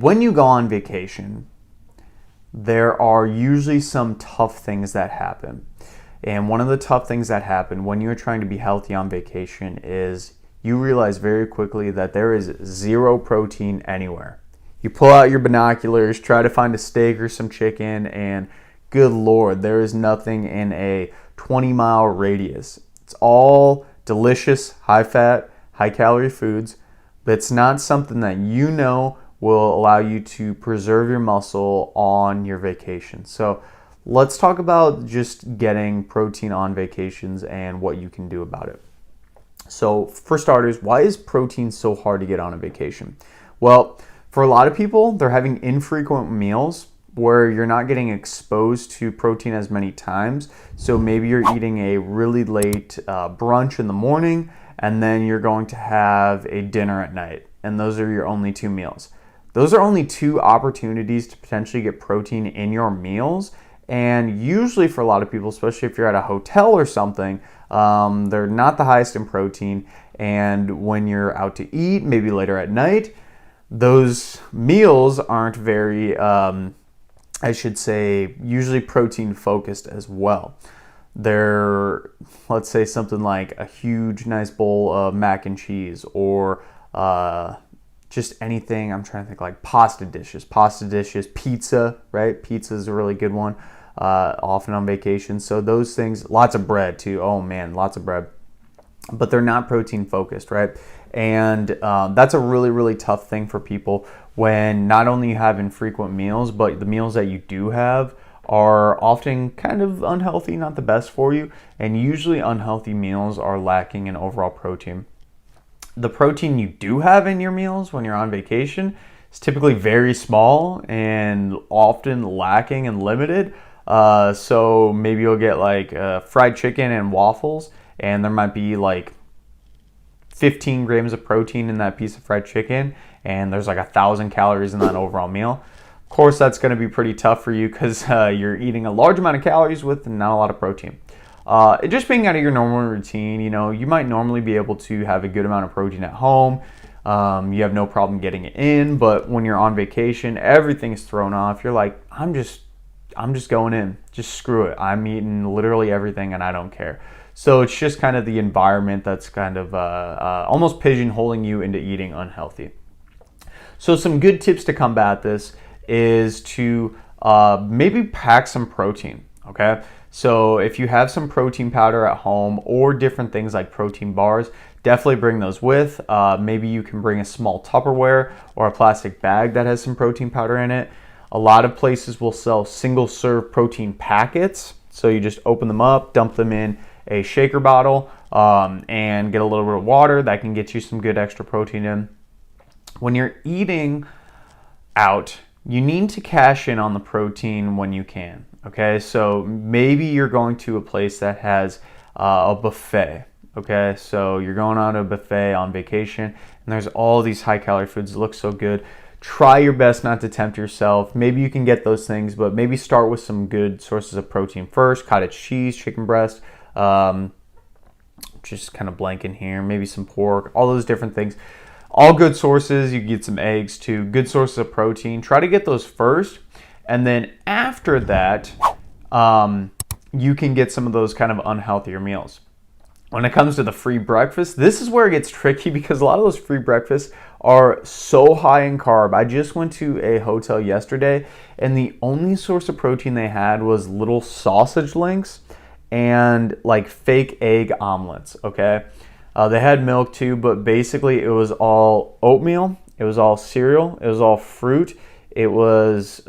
when you go on vacation, there are usually some tough things that happen. And one of the tough things that happen when you're trying to be healthy on vacation is you realize very quickly that there is zero protein anywhere. You pull out your binoculars, try to find a steak or some chicken, and good Lord, there is nothing in a 20-mile radius. It's all delicious, high-fat, high-calorie foods, but it's not something that you know will allow you to preserve your muscle on your vacation. So let's talk about just getting protein on vacations and what you can do about it. So for starters, why is protein so hard to get on a vacation? Well, for a lot of people, they're having infrequent meals where you're not getting exposed to protein as many times. So maybe you're eating a really late brunch in the morning, and then you're going to have a dinner at night, and those are your only 2 meals. Those are only 2 opportunities to potentially get protein in your meals. And usually for a lot of people, especially if you're at a hotel or something, they're not the highest in protein. And when you're out to eat, maybe later at night, those meals aren't very, I should say, usually protein focused as well. They're, let's say, something like a huge, nice bowl of mac and cheese, or just anything. I'm trying to think, like pasta dishes, pizza, right? Pizza is a really good one, often on vacation. So those things, lots of bread too. Oh man, lots of bread. But they're not protein focused, right? And that's a really, really tough thing for people when not only you have infrequent meals, but the meals that you do have are often kind of unhealthy, not the best for you. And usually unhealthy meals are lacking in overall protein. The protein you do have in your meals when you're on vacation is typically very small and often lacking and limited. So maybe you'll get like fried chicken and waffles, and there might be like 15 grams of protein in that piece of fried chicken, and there's like 1,000 calories in that overall meal. Of course, that's going to be pretty tough for you because you're eating a large amount of calories with not a lot of protein. Just being out of your normal routine, you might normally be able to have a good amount of protein at home. You have no problem getting it in, but when you're on vacation, everything's thrown off. You're like, I'm just going in. Just screw it. I'm eating literally everything and I don't care. So it's just kind of the environment that's kind of almost pigeonholing you into eating unhealthy. So some good tips to combat this is to maybe pack some protein, okay? So if you have some protein powder at home or different things like protein bars, definitely bring those with. Maybe you can bring a small Tupperware or a plastic bag that has some protein powder in it. A lot of places will sell single-serve protein packets. So you just open them up, dump them in a shaker bottle, and get a little bit of water. That can get you some good extra protein in. When you're eating out, you need to cash in on the protein when you can. Okay, so maybe you're going to a place that has a buffet. Okay, so you're going on a buffet on vacation, and there's all these high-calorie foods that look so good. Try your best not to tempt yourself. Maybe you can get those things, but maybe start with some good sources of protein first. Cottage cheese, chicken breast, just kind of blanking here. Maybe some pork, all those different things. All good sources. You can get some eggs too. Good sources of protein. Try to get those first. And then after that, you can get some of those kind of unhealthier meals. When it comes to the free breakfast, this is where it gets tricky because a lot of those free breakfasts are so high in carb. I just went to a hotel yesterday, and the only source of protein they had was little sausage links and like fake egg omelets, okay? They had milk too, but basically it was all oatmeal, it was all cereal, it was all fruit, it was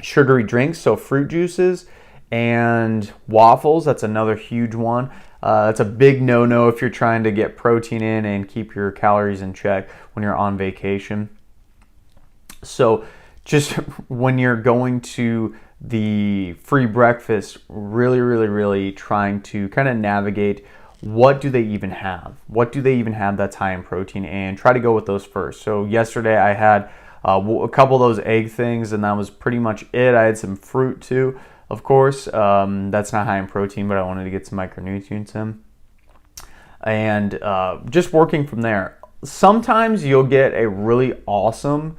sugary drinks, so fruit juices, and waffles. That's another huge one. That's a big no-no if you're trying to get protein in and keep your calories in check when you're on vacation. So just when you're going to the free breakfast, really trying to kind of navigate what do they even have? What do they even have that's high in protein, and try to go with those first. So yesterday I had a couple of those egg things, and that was pretty much it. I had some fruit too, of course. That's not high in protein, but I wanted to get some micronutrients in. And just working from there. sometimes you'll get a really awesome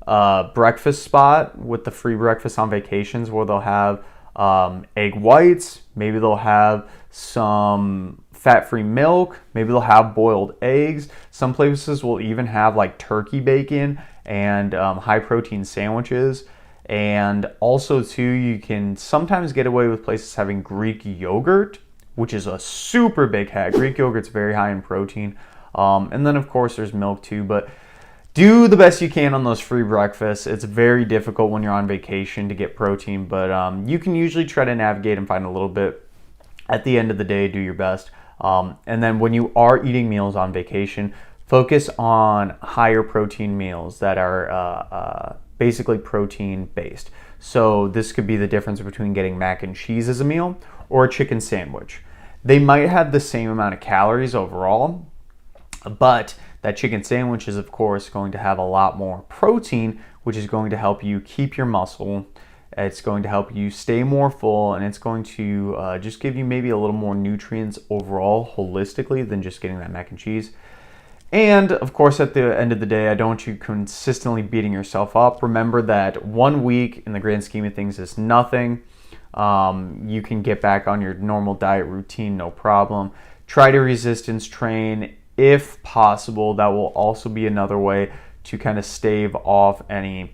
breakfast spot with the free breakfast on vacations where they'll have egg whites, maybe they'll have some fat-free milk, maybe they'll have boiled eggs. Some places will even have like turkey bacon and high protein sandwiches. And also too, you can sometimes get away with places having Greek yogurt, which is a super big hack. Greek yogurt's very high in protein. And then of course there's milk too, but do the best you can on those free breakfasts. It's very difficult when you're on vacation to get protein, but you can usually try to navigate and find a little bit. At the end of the day, do your best. And then when you are eating meals on vacation, focus on higher protein meals that are basically protein based. So this could be the difference between getting mac and cheese as a meal or a chicken sandwich. They might have the same amount of calories overall, but that chicken sandwich is of course going to have a lot more protein, which is going to help you keep your muscle. It's going to help you stay more full, and it's going to just give you maybe a little more nutrients overall holistically than just getting that mac and cheese. And of course, at the end of the day, I don't want you consistently beating yourself up. Remember that 1 week in the grand scheme of things is nothing. You can get back on your normal diet routine, no problem. Try to resistance train if possible. That will also be another way to kind of stave off any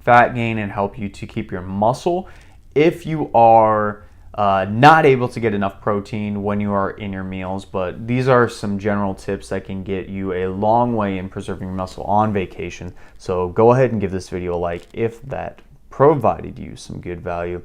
fat gain and help you to keep your muscle if you are not able to get enough protein when you are in your meals. But these are some general tips that can get you a long way in preserving muscle on vacation. So go ahead and give this video a like if that provided you some good value.